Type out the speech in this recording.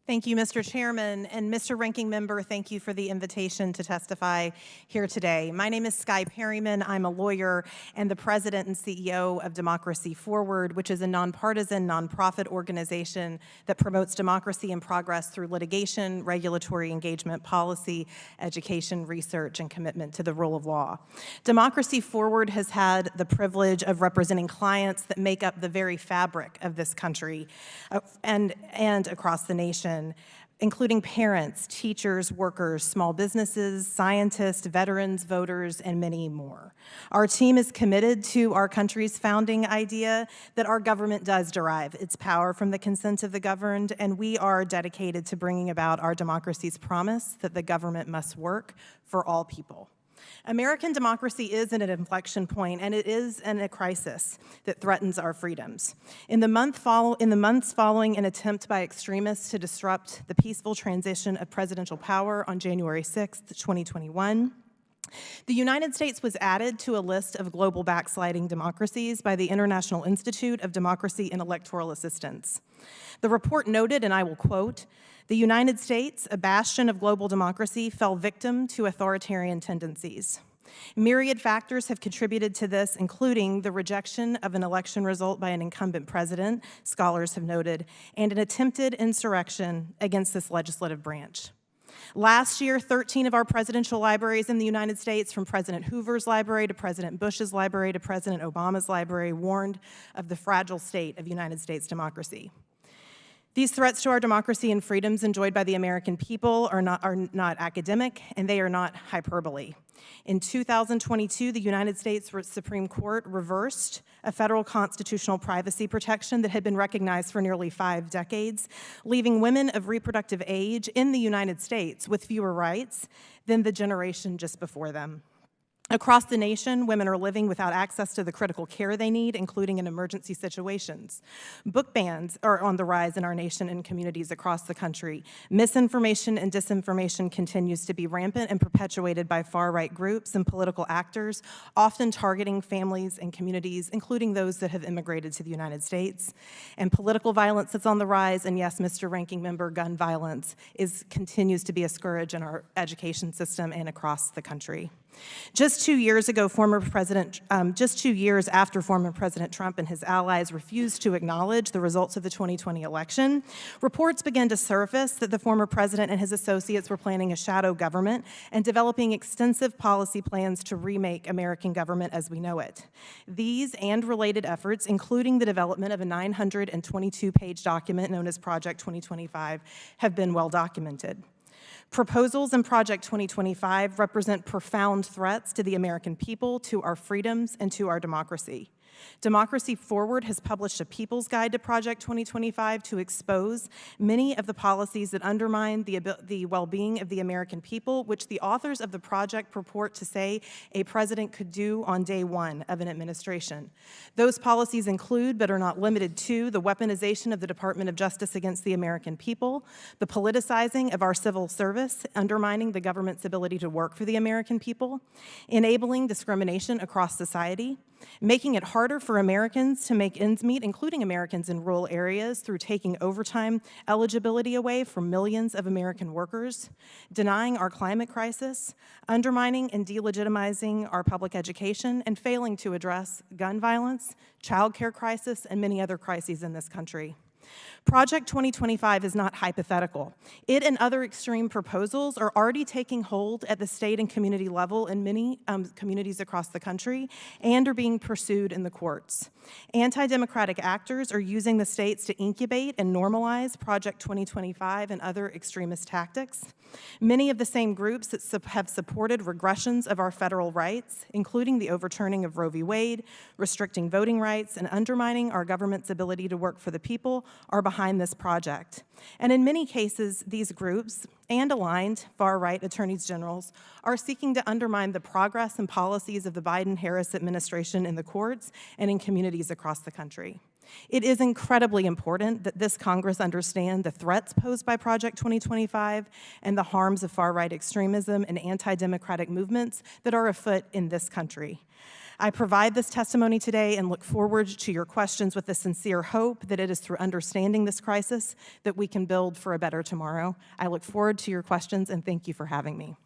Thank you, Mr. Chairman, and Mr. Ranking Member, thank you for the invitation to testify here today. My name is Skye Perryman. I'm a lawyer and the president and CEO of Democracy Forward, which is a nonpartisan, nonprofit organization that promotes democracy and progress through litigation, regulatory engagement, policy, education, research, and commitment to the rule of law. Democracy Forward has had the privilege of representing clients that make up the very fabric of this country and across the nation, including parents, teachers, workers, small businesses, scientists, veterans, voters, and many more. Our team is committed to our country's founding idea that our government does derive its power from the consent of the governed, and we are dedicated to bringing about our democracy's promise that the government must work for all people. American democracy is at an inflection point, and it is in a crisis that threatens our freedoms. In the months following an attempt by extremists to disrupt the peaceful transition of presidential power on January 6, 2021, the United States was added to a list of global backsliding democracies by the International Institute of Democracy and Electoral Assistance. The report noted, and I will quote, "The United States, a bastion of global democracy, fell victim to authoritarian tendencies. Myriad factors have contributed to this, including the rejection of an election result by an incumbent president," scholars have noted, "and an attempted insurrection against this legislative branch." Last year, 13 of our presidential libraries in the United States, from President Hoover's library to President Bush's library to President Obama's library, warned of the fragile state of United States democracy. These threats to our democracy and freedoms enjoyed by the American people are not academic, and they are not hyperbole. In 2022, the United States Supreme Court reversed a federal constitutional privacy protection that had been recognized for nearly 5 decades, leaving women of reproductive age in the United States with fewer rights than the generation just before them. Across the nation, women are living without access to the critical care they need, including in emergency situations. Book bans are on the rise in our nation and communities across the country. Misinformation and disinformation continues to be rampant and perpetuated by far-right groups and political actors, often targeting families and communities, including those that have immigrated to the United States. And political violence is on the rise, and yes, Mr. Ranking Member, gun violence continues to be a scourge in our education system and across the country. Just 2 years after former President Trump and his allies refused to acknowledge the results of the 2020 election, reports began to surface that the former president and his associates were planning a shadow government and developing extensive policy plans to remake American government as we know it. These and related efforts, including the development of a 922-page document known as Project 2025, have been well documented. Proposals in Project 2025 represent profound threats to the American people, to our freedoms, and to our democracy. Democracy Forward has published a People's Guide to Project 2025 to expose many of the policies that undermine the well-being of the American people, which the authors of the project purport to say a president could do on day one of an administration. Those policies include, but are not limited to, the weaponization of the Department of Justice against the American people, the politicizing of our civil service, undermining the government's ability to work for the American people, enabling discrimination across society, making it harder for Americans to make ends meet, including Americans in rural areas, through taking overtime eligibility away from millions of American workers, denying our climate crisis, undermining and delegitimizing our public education, and failing to address gun violence, child care crisis, and many other crises in this country. Project 2025 is not hypothetical. It and other extreme proposals are already taking hold at the state and community level in many communities across the country and are being pursued in the courts. Anti-democratic actors are using the states to incubate and normalize Project 2025 and other extremist tactics. Many of the same groups that have supported regressions of our federal rights, including the overturning of Roe v. Wade, restricting voting rights, and undermining our government's ability to work for the people, are behind this project. And in many cases, these groups and aligned far-right attorneys generals are seeking to undermine the progress and policies of the Biden-Harris administration in the courts and in communities across the country. It is incredibly important that this Congress understand the threats posed by Project 2025 and the harms of far-right extremism and anti-democratic movements that are afoot in this country. I provide this testimony today and look forward to your questions with the sincere hope that it is through understanding this crisis that we can build for a better tomorrow. I look forward to your questions, and thank you for having me.